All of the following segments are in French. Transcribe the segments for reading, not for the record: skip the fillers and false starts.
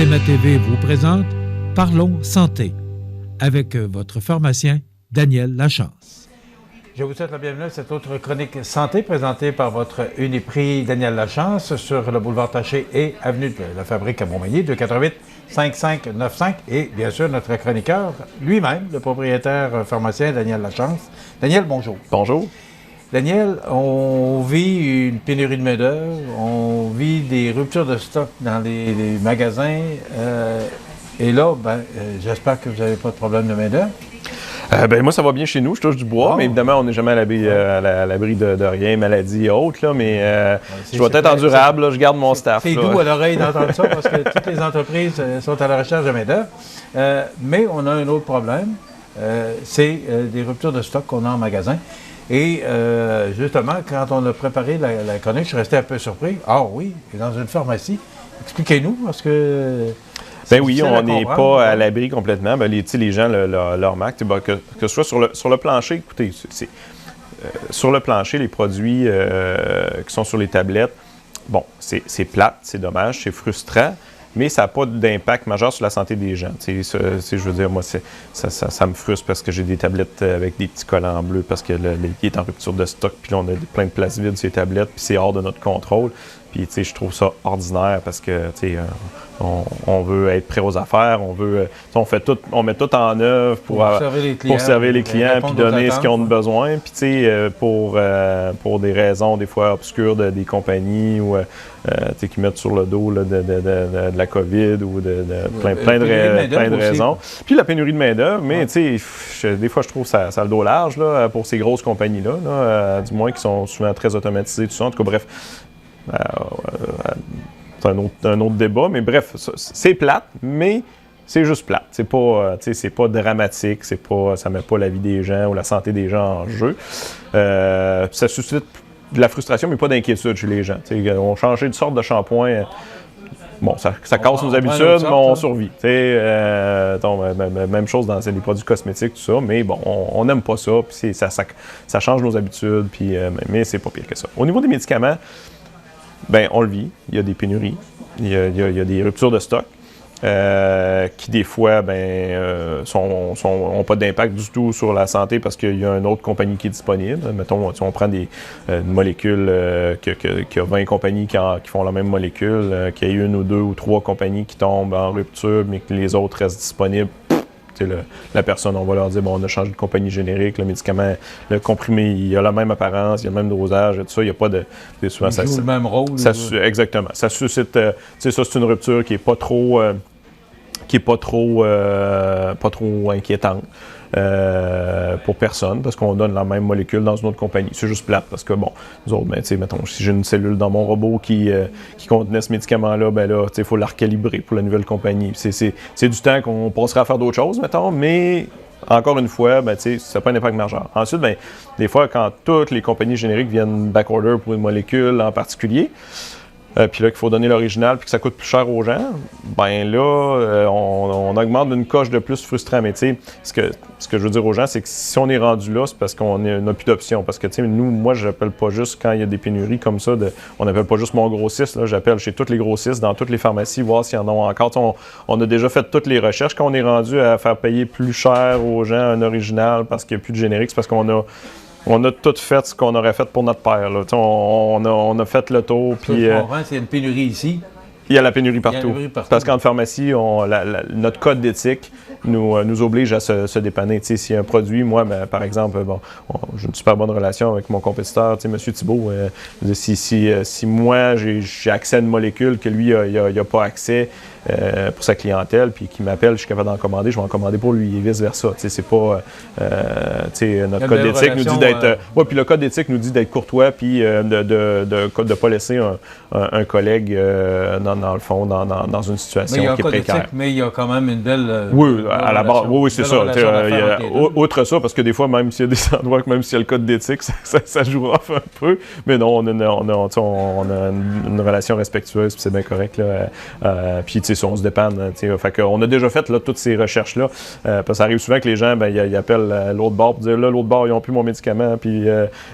SMA TV vous présente Parlons Santé avec votre pharmacien Daniel Lachance. Je vous souhaite la bienvenue à cette autre chronique santé présentée par votre Uniprix Daniel Lachance sur le boulevard Taché et avenue de la Fabrique à Montmagny, 248-5595. Et bien sûr, notre chroniqueur lui-même, le propriétaire pharmacien Daniel Lachance. Daniel, bonjour. Bonjour. Daniel, on vit une pénurie de main-d'œuvre, on vit des ruptures de stock dans les magasins. Et là, j'espère que vous n'avez pas de problème de main-d'œuvre. Moi, ça va bien chez nous. Je touche du bois, mais évidemment, on n'est jamais à l'abri de rien, maladie et autres. Là, mais je dois être endurable. Là, je garde mon staff. C'est doux à l'oreille d'entendre ça parce que toutes les entreprises sont à la recherche de main-d'œuvre. Mais on a un autre problème. C'est des ruptures de stock qu'on a en magasin. Et justement, quand on a préparé la chronique, je suis resté un peu surpris. Ah oui, dans une pharmacie. Expliquez-nous, parce que... Ben oui, on n'est pas à l'abri complètement. Les gens le remarquent. Que ce soit sur le plancher, écoutez, sur le plancher, les produits qui sont sur les tablettes, bon, c'est plate, c'est dommage, c'est frustrant, mais ça n'a pas d'impact majeur sur la santé des gens. Je veux dire, moi, ça me frustre parce que j'ai des tablettes avec des petits collants bleus, parce que il est en rupture de stock, puis là, on a plein de places vides sur les tablettes, puis c'est hors de notre contrôle. Puis, je trouve ça ordinaire parce que, on veut être prêt aux affaires, on met tout en œuvre pour servir les clients puis donner ce qu'ils ont besoin. Puis, pour des raisons, des fois obscures des compagnies ou qui mettent sur le dos là, de la COVID ou plein de raisons. Puis, la pénurie de main-d'œuvre, mais, des fois, je trouve ça a le dos large là, pour ces grosses compagnies-là, là, du moins qui sont souvent très automatisées, tout ça. En tout cas, bref. C'est un autre débat, mais bref, c'est plate, mais c'est juste plate. C'est pas dramatique, ça met pas la vie des gens ou la santé des gens en jeu. Ça suscite de la frustration, mais pas d'inquiétude chez les gens. On change de sorte de shampoing. Bon, ça casse nos habitudes, mais on survit. Même chose dans les produits cosmétiques, tout ça, mais bon, on n'aime pas ça, puis ça change nos habitudes, puis, mais c'est pas pire que ça. Au niveau des médicaments, on le vit, il y a des pénuries, il y a des ruptures de stock qui, des fois, n'ont pas d'impact du tout sur la santé parce qu'il y a une autre compagnie qui est disponible. Mettons, on prend une molécule, qu'il y a 20 compagnies qui font la même molécule, qu'il y ait une ou deux ou trois compagnies qui tombent en rupture, mais que les autres restent disponibles. La personne, on va leur dire, on a changé de compagnie générique, le médicament, le comprimé, il a la même apparence, il a le même dosage, tout ça, il n'y a pas de... Souvent, il joue le même rôle. Exactement. Ça suscite... ça, c'est une rupture qui n'est pas trop... pas trop inquiétante pour personne, parce qu'on donne la même molécule dans une autre compagnie. C'est juste plate, parce que, bon, nous autres, mettons, si j'ai une cellule dans mon robot qui contenait ce médicament-là, il faut la recalibrer pour la nouvelle compagnie. C'est du temps qu'on passera à faire d'autres choses, mettons, mais... Encore une fois, ça n'a pas un impact majeur. Ensuite, des fois, quand toutes les compagnies génériques viennent backorder pour une molécule en particulier, puis là, qu'il faut donner l'original puis que ça coûte plus cher aux gens, on augmente d'une coche de plus frustrant. Mais ce que je veux dire aux gens, c'est que si on est rendu là, c'est parce qu'on n'a plus d'options. Parce que, moi, je n'appelle pas juste quand il y a des pénuries comme ça, on n'appelle pas juste mon grossiste, là, j'appelle chez tous les grossistes, dans toutes les pharmacies, voir s'il y en a encore. On a déjà fait toutes les recherches. Quand on est rendu à faire payer plus cher aux gens un original parce qu'il n'y a plus de générique, c'est parce qu'on a tout fait ce qu'on aurait fait pour notre père. Là. On a fait le tour. Puis, c'est une pénurie ici. Il y a la pénurie partout. Parce qu'en pharmacie, notre code d'éthique nous oblige à se dépanner. S'il y a un produit, moi, par exemple, j'ai une super bonne relation avec mon compétiteur, M. Thibault. Si moi, j'ai accès à une molécule que lui, il n'a pas accès pour sa clientèle, puis qu'il m'appelle, je suis capable d'en commader, je vais en commander pour lui et vice-versa. C'est pas... notre code d'éthique nous dit d'être... puis le code d'éthique nous dit d'être courtois, puis de pas laisser un collègue dans le fond, dans une situation qui est précaire. Mais il y a quand même une belle... oui, à la base, oui, c'est ça. Outre ça, parce que des fois, même s'il y a des endroits, même s'il y a le code d'éthique, ça joue off un peu. Mais non, on a une relation respectueuse, puis c'est bien correct. Là. Puis, on se dépanne. Fait qu'on a déjà fait là, toutes ces recherches-là. Parce que ça arrive souvent que les gens, ils appellent l'autre bord pour dire, là, l'autre bord, ils n'ont plus mon médicament, puis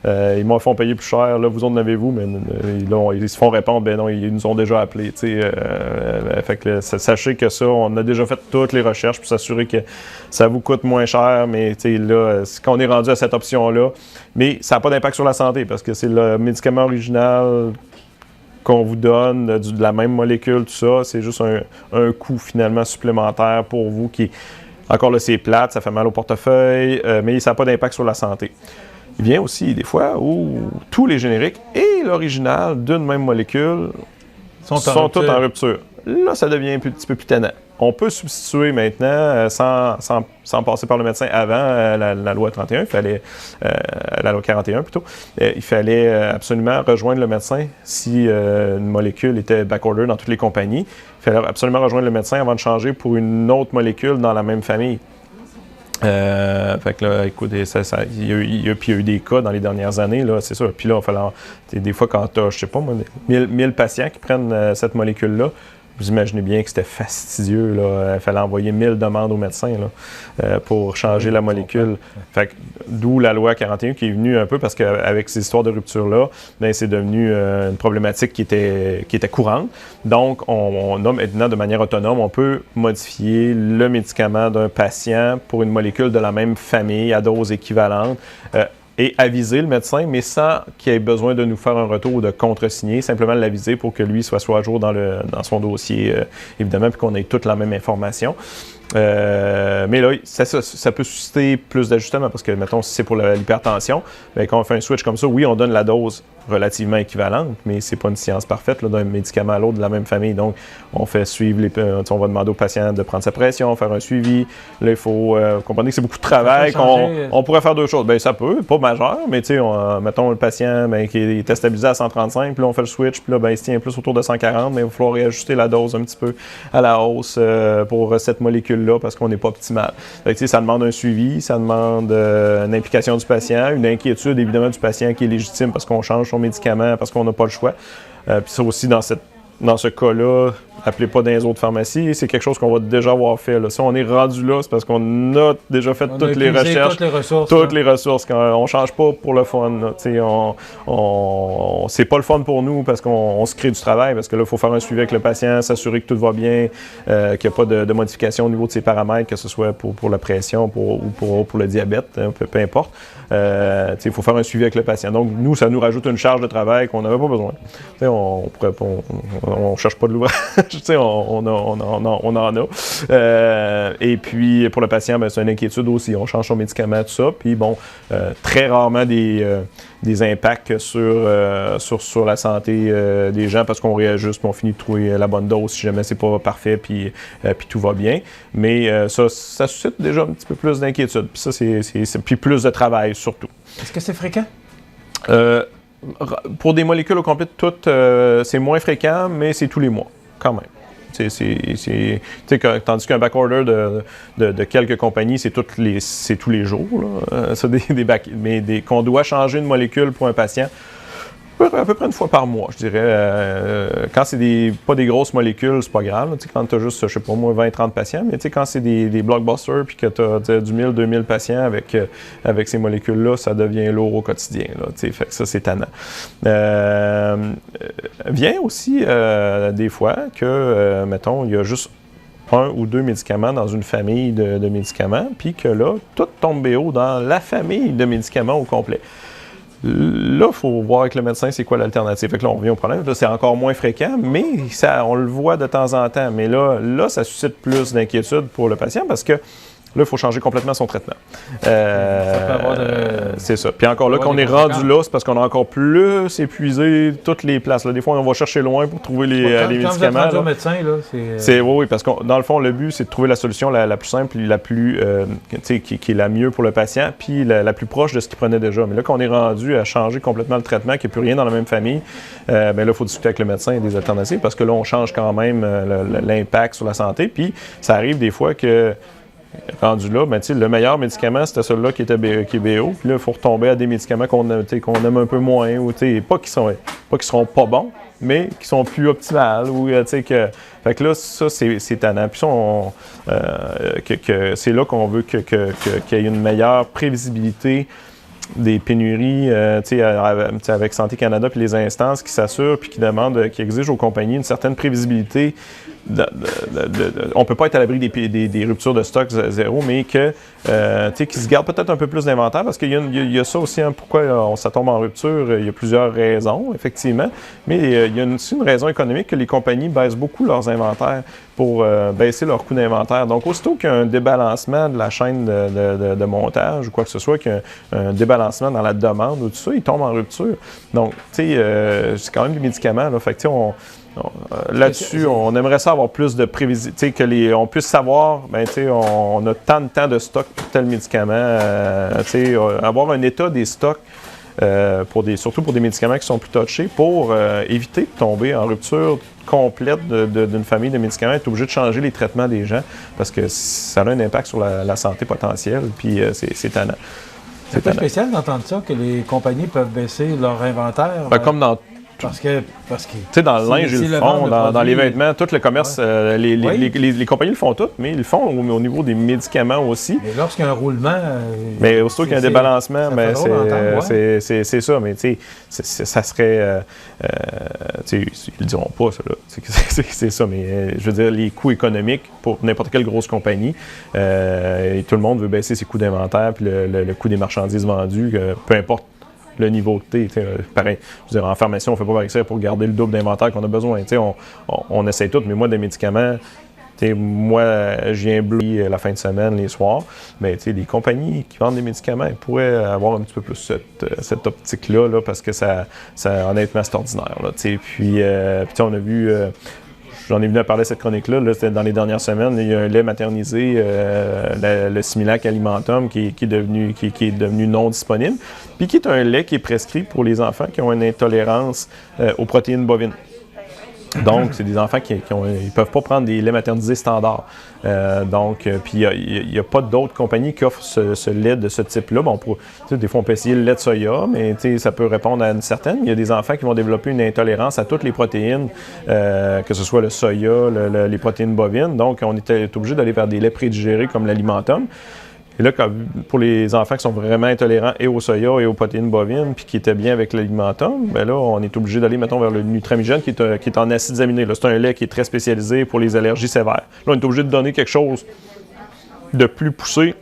ils m'en font payer plus cher. Là, vous en avez-vous? Mais là, ils se font répondre, non, ils nous ont déjà appelés. Fait que sachez que ça, on a déjà fait toutes les recherches pour s'assurer que ça vous coûte moins cher, mais là, quand on est rendu à cette option-là, mais ça n'a pas d'impact sur la santé parce que c'est le médicament original qu'on vous donne, de la même molécule, tout ça, c'est juste un coût finalement supplémentaire pour vous qui, encore là, c'est plate, ça fait mal au portefeuille, mais ça n'a pas d'impact sur la santé. Il vient aussi des fois où tous les génériques et l'original d'une même molécule sont tous en rupture. Là, ça devient un petit peu plus tannant. On peut substituer maintenant sans passer par le médecin avant la loi 31, la loi 41 plutôt. Il fallait absolument rejoindre le médecin si une molécule était backorder dans toutes les compagnies. Il fallait absolument rejoindre le médecin avant de changer pour une autre molécule dans la même famille. Fait que là, écoute, il y a eu des cas dans les dernières années, là, c'est ça. Puis là, il fallait, des fois, quand tu as, je sais pas moi, 1000 patients qui prennent cette molécule-là, vous imaginez bien que c'était fastidieux, là. Il fallait envoyer 1000 demandes au médecin là, pour changer la molécule. Fait que, d'où la loi 41 qui est venue un peu parce qu'avec ces histoires de rupture-là, ben, c'est devenu une problématique qui était courante. Donc, on a maintenant de manière autonome, on peut modifier le médicament d'un patient pour une molécule de la même famille à dose équivalente. Et aviser le médecin, mais sans qu'il ait besoin de nous faire un retour ou de contresigner, simplement l'aviser pour que lui soit à jour dans son dossier, évidemment, puis qu'on ait toute la même information. Mais là, ça peut susciter plus d'ajustements parce que, mettons, si c'est pour l'hypertension, bien, quand on fait un switch comme ça, oui, on donne la dose relativement équivalente, mais c'est pas une science parfaite là, d'un médicament à l'autre de la même famille. Donc, on fait suivre on va demander au patient de prendre sa pression, faire un suivi. Là, il faut comprendre que c'est beaucoup de travail. On pourrait faire deux choses. Bien, ça peut, pas majeur, mais tu sais, mettons le patient qui était stabilisé à 135, puis là, on fait le switch, puis là, ben, il se tient plus autour de 140, mais il va falloir réajuster la dose un petit peu à la hausse pour cette molécule-là parce qu'on n'est pas optimal. Fait que, ça demande un suivi, ça demande une implication du patient, une inquiétude évidemment du patient qui est légitime parce qu'on change son médicament, parce qu'on n'a pas le choix. Puis ça aussi, dans ce cas-là, appelez pas dans les autres pharmacies, c'est quelque chose qu'on va déjà avoir fait. Là. Si on est rendu là, c'est parce qu'on a déjà fait toutes les recherches, toutes les ressources. Quand on change pas pour le fun. C'est pas le fun pour nous parce qu'on se crée du travail, parce que là, il faut faire un suivi avec le patient, s'assurer que tout va bien, qu'il n'y a pas de modification au niveau de ses paramètres, que ce soit pour la pression ou pour le diabète, peu importe. Il faut faire un suivi avec le patient. Donc, nous, ça nous rajoute une charge de travail qu'on n'avait pas besoin. On cherche pas de l'ouvrage. On en a. Et puis, pour le patient, ben, c'est une inquiétude aussi. On change son médicament, tout ça. Puis, bon, très rarement des impacts sur la santé des gens parce qu'on réajuste, puis on finit de trouver la bonne dose si jamais c'est pas parfait, puis tout va bien. Mais ça suscite déjà un petit peu plus d'inquiétude. Puis ça, puis plus de travail, surtout. Est-ce que c'est fréquent? Pour des molécules au complet, toutes, c'est moins fréquent, mais c'est tous les mois, quand même. Tandis qu'un backorder de quelques compagnies, c'est tous les jours. Là. Mais qu'on doit changer une molécule pour un patient, à peu près une fois par mois, je dirais. Quand c'est pas des grosses molécules, c'est pas grave. Là, quand tu as juste, je sais pas moi, 20-30 patients, mais quand c'est des blockbusters puis que tu as du 1000-2000 patients avec ces molécules-là, ça devient lourd au quotidien. Là, fait que ça, c'est tannant. Vient aussi des fois que, mettons, il y a juste un ou deux médicaments dans une famille de médicaments, puis que là, tout tombe BO dans la famille de médicaments au complet. Là, il faut voir avec le médecin c'est quoi l'alternative. Fait que là, on revient au problème. Là, c'est encore moins fréquent, mais on le voit de temps en temps. Mais là, ça suscite plus d'inquiétude pour le patient parce que là, il faut changer complètement son traitement. C'est ça. Puis encore là, qu'on est rendu là, c'est parce qu'on a encore plus épuisé toutes les places. Là, des fois, on va chercher loin pour trouver les médicaments. Quand vous êtes au médecin, là, oui, parce que dans le fond, le but, c'est de trouver la solution la plus simple et la plus, qui est la mieux pour le patient, puis la plus proche de ce qu'il prenait déjà. Mais là, qu'on est rendu à changer complètement le traitement, qu'il n'y a plus rien dans la même famille, là, il faut discuter avec le médecin des alternatives parce que là, on change quand même l'impact sur la santé. Puis, ça arrive des fois que rendu là, ben, le meilleur médicament, c'était celui-là qui est BO. Puis là, il faut retomber à des médicaments qu'on aime un peu moins. Ou, pas qu'ils seront pas bons, mais qui sont plus optimales. Fait que là, ça, c'est tannant. Puis ça, c'est là qu'on veut qu'il y ait une meilleure prévisibilité des pénuries avec Santé Canada puis les instances qui s'assurent puis qui demandent, qui exigent aux compagnies une certaine prévisibilité. On ne peut pas être à l'abri des ruptures de stock zéro, mais qu'ils se gardent peut-être un peu plus d'inventaire parce qu'il y a ça aussi, pourquoi ça tombe en rupture. Il y a plusieurs raisons, effectivement, mais il y a aussi une raison économique que les compagnies baissent beaucoup leurs inventaires pour baisser leur coût d'inventaire. Donc, aussitôt qu'il y a un débalancement de la chaîne de montage ou quoi que ce soit, qu'il y a un débalancement dans la demande ou tout ça, ils tombent en rupture. Donc, c'est quand même des médicaments, là. Fait que, là-dessus, on aimerait ça avoir plus de prévisibilité, on puisse savoir, on a tant de stock pour tel médicament, avoir un état des stocks, surtout pour des médicaments qui sont plus touchés, pour éviter de tomber en rupture complète d'une famille de médicaments, être obligé de changer les traitements des gens, parce que ça a un impact sur la santé potentielle, puis c'est tannant. C'est pas spécial d'entendre ça, que les compagnies peuvent baisser leur inventaire. Comme dans Parce que tu sais, dans le linge, ils le font, dans les vêtements, tout le commerce, les compagnies le font tout, mais ils le font au niveau des médicaments aussi. Mais lorsqu'il y a un roulement... mais aussitôt qu'il y a un débalancement, c'est ça, mais tu sais, ça serait... ils le diront pas, ça, là. C'est ça, mais je veux dire, les coûts économiques pour n'importe quelle grosse compagnie, et tout le monde veut baisser ses coûts d'inventaire, puis le coût des marchandises vendues, peu importe le niveau de thé. Pareil, je veux dire, en pharmacie, on ne fait pas ça pour garder le double d'inventaire qu'on a besoin. On essaie tout, mais moi, des médicaments, moi, je viens bleu la fin de semaine, les soirs, mais les compagnies qui vendent des médicaments, elles pourraient avoir un petit peu plus cette optique-là, parce que ça honnêtement, c'est ordinaire. Là, puis on a vu... J'en ai venu à parler de cette chronique-là. Là, c'était dans les dernières semaines. Il y a un lait maternisé, le Similac Alimentum, qui est devenu non disponible, puis qui est un lait qui est prescrit pour les enfants qui ont une intolérance aux protéines bovines. Donc, c'est des enfants qui ils peuvent pas prendre des laits maternisés standards. Puis il n'y a pas d'autres compagnies qui offrent ce lait de ce type-là. Bon, des fois, on peut essayer le lait de soya, mais ça peut répondre à une certaine. Il y a des enfants qui vont développer une intolérance à toutes les protéines, que ce soit le soya, les protéines bovines. Donc, on est obligé d'aller vers des laits prédigérés comme l'Alimentum. Et là, pour les enfants qui sont vraiment intolérants et au soya et aux protéines bovines, puis qui étaient bien avec l'Alimentum, bien là, on est obligé d'aller, mettons, vers le Nutramigène qui est en acides aminés. Là, c'est un lait qui est très spécialisé pour les allergies sévères. Là, on est obligé de donner quelque chose de plus poussé.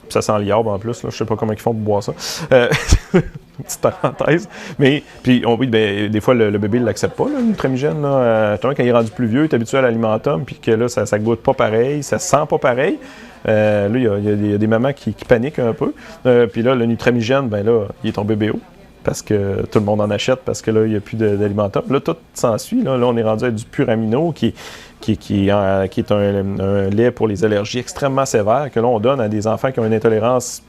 Puis ça sent l'iarbre en plus, là. Je sais pas comment ils font pour boire ça. Petite parenthèse. Mais, puis, des fois, le bébé ne l'accepte pas, le Nutramigène. Quand il est rendu plus vieux, il est habitué à l'Alimentum, puis que là, ça goûte pas pareil, ça sent pas pareil. Là, il y a des mamans qui paniquent un peu. Puis là, le Nutramigène, ben là, il est tombé BO. Parce que tout le monde en achète, parce que là, il n'y a plus d'Alimentum. Là, tout s'ensuit. Là, on est rendu à du Puramino, qui est un lait pour les allergies extrêmement sévères, que là, on donne à des enfants qui ont une intolérance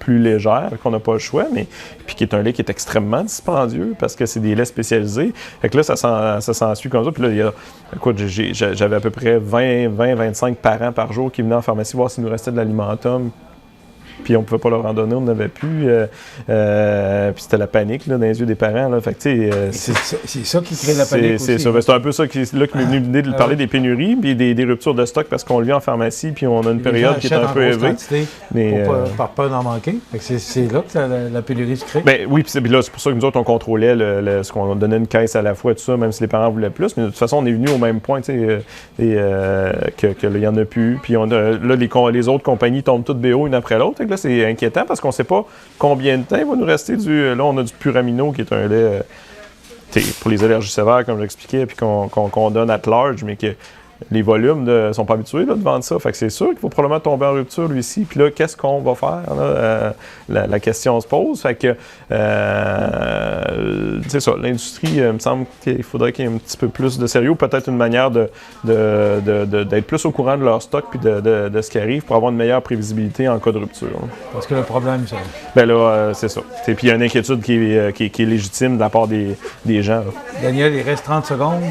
plus légère, qu'on n'a pas le choix, mais puis qui est un lait qui est extrêmement dispendieux parce que c'est des laits spécialisés. Fait que là, ça s'ensuit comme ça. Puis là, j'avais à peu près 20-25 parents par jour qui venaient en pharmacie voir s'il nous restait de l'Alimentum. Puis on ne pouvait pas leur en donner, on n'avait plus. Puis c'était la panique là, dans les yeux des parents. Là. Fait que, c'est ça qui crée la panique. C'est ça. C'est un peu ça qui m'est venu de parler des pénuries puis des ruptures de stock parce qu'on le vit en pharmacie puis on a une période qui est un peu élevée. Mais par peur d'en manquer. Fait que c'est là que la pénurie se crée. Ben, oui, puis là, c'est pour ça que nous autres, on contrôlait ce qu'on donnait une caisse à la fois, tout ça, même si les parents voulaient plus. Mais de toute façon, on est venu au même point, qu'il n'y en a plus. Puis là, les autres compagnies tombent toutes BO une après l'autre. Là, c'est inquiétant parce qu'on ne sait pas combien de temps il va nous rester là, on a du Puramino qui est un lait pour les allergies sévères, comme j'expliquais, puis qu'on donne at large, mais que les volumes ne sont pas habitués là, de vendre ça. Fait que c'est sûr qu'il faut probablement tomber en rupture, lui ici. Puis là, qu'est-ce qu'on va faire? Là? La question se pose. Fait que, c'est ça, l'industrie, il me semble qu'il faudrait qu'il y ait un petit peu plus de sérieux, peut-être une manière d'être plus au courant de leur stock puis de ce qui arrive pour avoir une meilleure prévisibilité en cas de rupture. Là. Parce que le problème, c'est... Ben là, c'est ça. Puis il y a une inquiétude qui est légitime de la part des gens. Là. Daniel, il reste 30 secondes.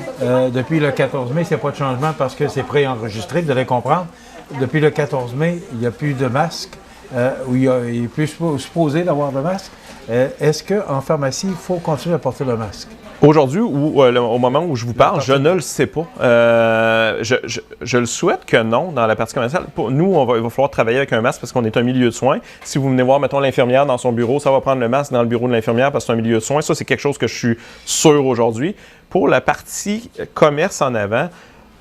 Depuis le 14 mai, il n'y a pas de changement parce que c'est préenregistré, vous allez comprendre. Depuis le 14 mai, il n'y a plus de masque, où il est plus supposé d'avoir de masque. Est-ce qu'en pharmacie, il faut continuer à porter le masque? Aujourd'hui, ou au moment où je vous parle, je ne le sais pas. Je le souhaite que non, dans la partie commerciale. Pour nous, il va falloir travailler avec un masque parce qu'on est un milieu de soins. Si vous venez voir, mettons, l'infirmière dans son bureau, ça va prendre le masque dans le bureau de l'infirmière parce que c'est un milieu de soins. Ça, c'est quelque chose que je suis sûr aujourd'hui. Pour la partie commerce en avant,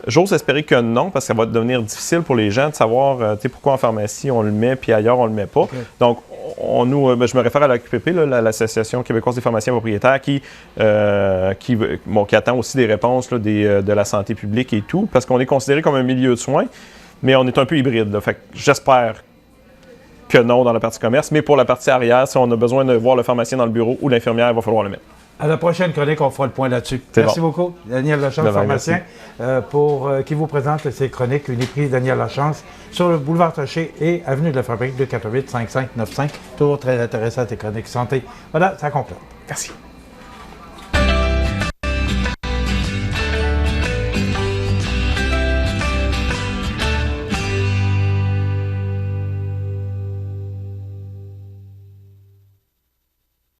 j'ose espérer que non, parce que ça va devenir difficile pour les gens de savoir pourquoi en pharmacie on le met puis ailleurs on le met pas. Okay. Donc, je me réfère à l'AQPP, l'Association québécoise des pharmaciens propriétaires, qui attend aussi des réponses là, de la santé publique et tout, parce qu'on est considéré comme un milieu de soins, mais on est un peu hybride. Là. Fait que j'espère que non dans la partie commerce, mais pour la partie arrière, si on a besoin de voir le pharmacien dans le bureau ou l'infirmière, il va falloir le mettre. À la prochaine chronique, on fera le point là-dessus. Merci beaucoup, Daniel Lachance, pharmacien, qui vous présente ces chroniques Uniprix Daniel Lachance sur le boulevard Taché et avenue de la Fabrique 248-5595. Toujours très intéressant, tes chroniques santé. Voilà, ça complète. Merci.